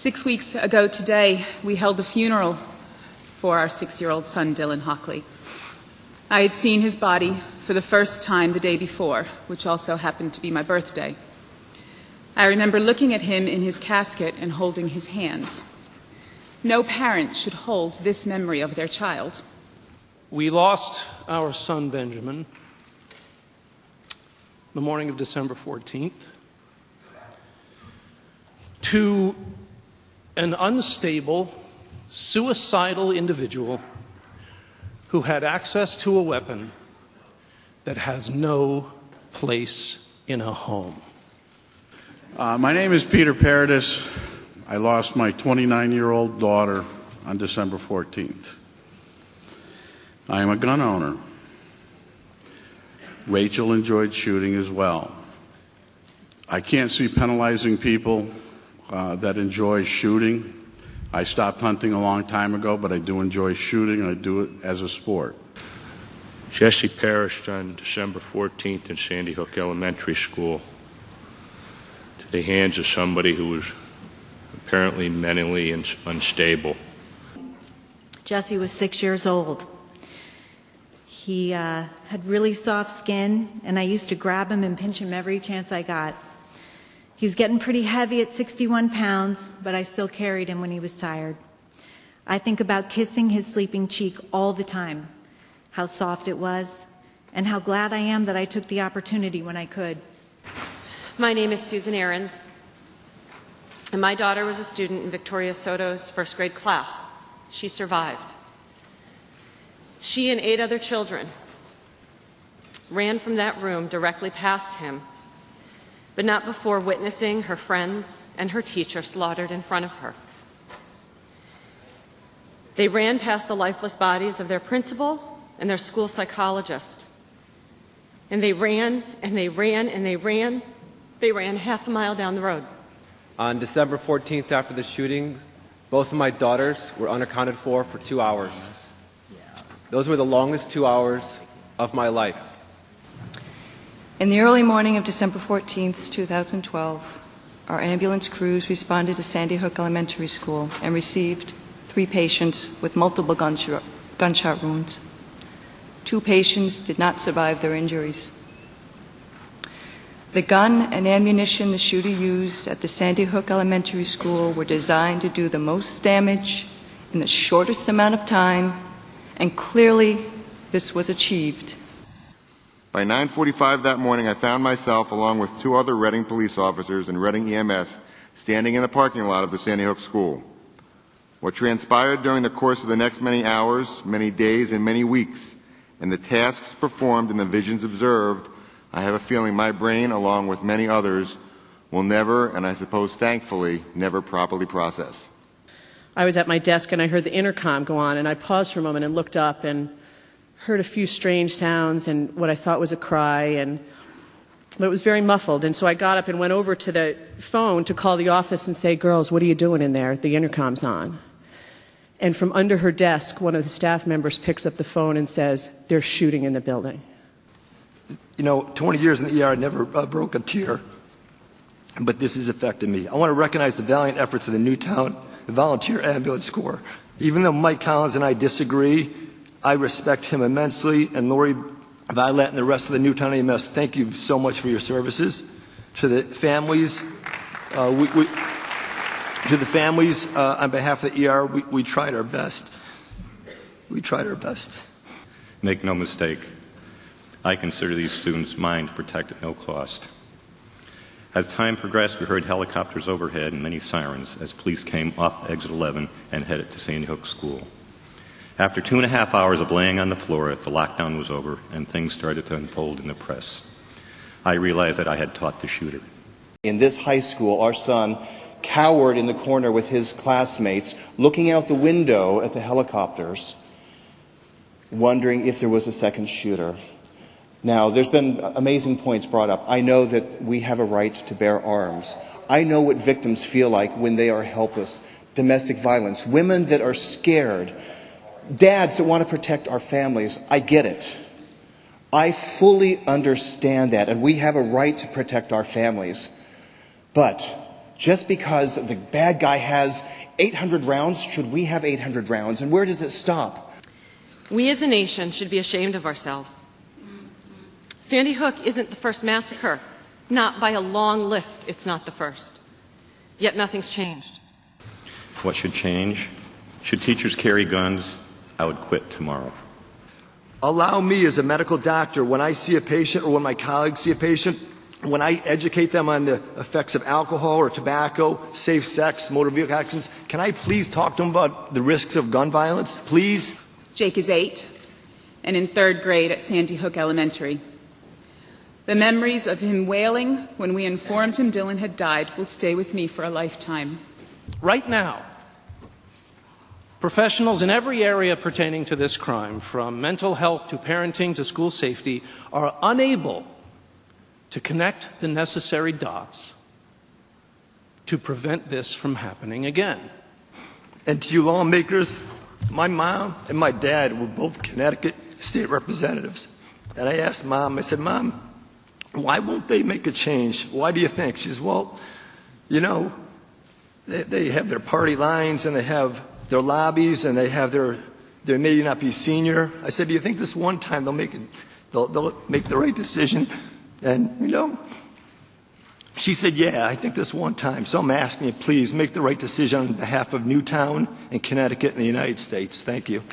6 weeks ago today, we held the funeral for our 6-year-old son, Dylan Hockley. I had seen his body for the first time the day before, which also happened to be my birthday. I remember looking at him in his casket and holding his hands. No parent should hold this memory of their child. We lost our son, Benjamin, the morning of December 14th, to an unstable, suicidal individual who had access to a weapon that has no place in a home. My name is Peter Paradis. I lost my 29-year-old daughter on December 14th. I am a gun owner. Rachel enjoyed shooting as well. I can't see penalizing people that enjoy shooting. I stopped hunting a long time ago, but I do enjoy shooting, and I do it as a sport. Jesse perished on December 14th in Sandy Hook Elementary School to the hands of somebody who was apparently mentally unstable. Jesse was 6 years old. He had really soft skin, and I used to grab him and pinch him every chance I got. He was getting pretty heavy at 61 pounds, but I still carried him when he was tired. I think about kissing his sleeping cheek all the time, how soft it was, and how glad I am that I took the opportunity when I could. My name is Susan Ahrens, and my daughter was a student in Victoria Soto's first grade class. She survived. She and 8 other children ran from that room directly past him, but not before witnessing her friends and her teacher slaughtered in front of her. They ran past the lifeless bodies of their principal and their school psychologist. And they ran, and they ran, and they ran. They ran half a mile down the road. On December 14th, after the shooting, both of my daughters were unaccounted for 2 hours. Those were the longest 2 hours of my life. In the early morning of December 14th, 2012, our ambulance crews responded to Sandy Hook Elementary School and received 3 patients with multiple gunshot wounds. 2 patients did not survive their injuries. The gun and ammunition the shooter used at the Sandy Hook Elementary School were designed to do the most damage in the shortest amount of time, and clearly this was achieved. By 9:45 that morning, I found myself, along with 2 other Reading police officers and Reading EMS, standing in the parking lot of the Sandy Hook School. What transpired during the course of the next many hours, many days, and many weeks, and the tasks performed and the visions observed, I have a feeling my brain, along with many others, will never, and I suppose thankfully, never properly process. I was at my desk and I heard the intercom go on, and I paused for a moment and looked up and heard a few strange sounds and what I thought was a cry, but it was very muffled. And so I got up and went over to the phone to call the office and say, "Girls, what are you doing in there? The intercom's on." And from under her desk, one of the staff members picks up the phone and says, "They're shooting in the building." 20 years in the ER, I never broke a tear, but this has affected me. I want to recognize the valiant efforts of the Newtown Volunteer Ambulance Corps. Even though Mike Collins and I disagree, I respect him immensely, and Lori Violet and the rest of the Newtown EMS, thank you so much for your services. To the families, on behalf of the ER, we tried our best. We tried our best. Make no mistake, I consider these students mine to protect at no cost. As time progressed, we heard helicopters overhead and many sirens as police came off exit 11 and headed to Sandy Hook School. After 2.5 hours of laying on the floor, the lockdown was over and things started to unfold in the press. I realized that I had taught the shooter. In this high school, our son cowered in the corner with his classmates, looking out the window at the helicopters, wondering if there was a second shooter. Now, there's been amazing points brought up. I know that we have a right to bear arms. I know what victims feel like when they are helpless. Domestic violence, women that are scared, dads that want to protect our families. I get it. I fully understand that, and we have a right to protect our families. But Just because the bad guy has 800 rounds, should we have 800 rounds? And where does it stop? We as a nation should be ashamed of ourselves. Sandy Hook isn't the first massacre. Not by a long list, it's not the first. Yet nothing's changed. What should change? Should teachers carry guns? I would quit tomorrow. Allow me as a medical doctor, when I see a patient or when my colleagues see a patient, when I educate them on the effects of alcohol or tobacco, safe sex, motor vehicle accidents, can I please talk to them about the risks of gun violence? Please? Jake is 8 and in 3rd grade at Sandy Hook Elementary. The memories of him wailing when we informed him Dylan had died will stay with me for a lifetime. Right now, professionals in every area pertaining to this crime, from mental health to parenting to school safety, are unable to connect the necessary dots to prevent this from happening again. And to you lawmakers, my mom and my dad were both Connecticut state representatives. And I asked Mom, I said, Mom, why won't they make a change? Why do you think? She says, well, you know, they have their party lines and they have their lobbies and they may not be senior. I said, do you think this one time they'll make the right decision? And, you know, she said, yeah, I think this one time. So I'm asking you, please make the right decision on behalf of Newtown and Connecticut and the United States. Thank you.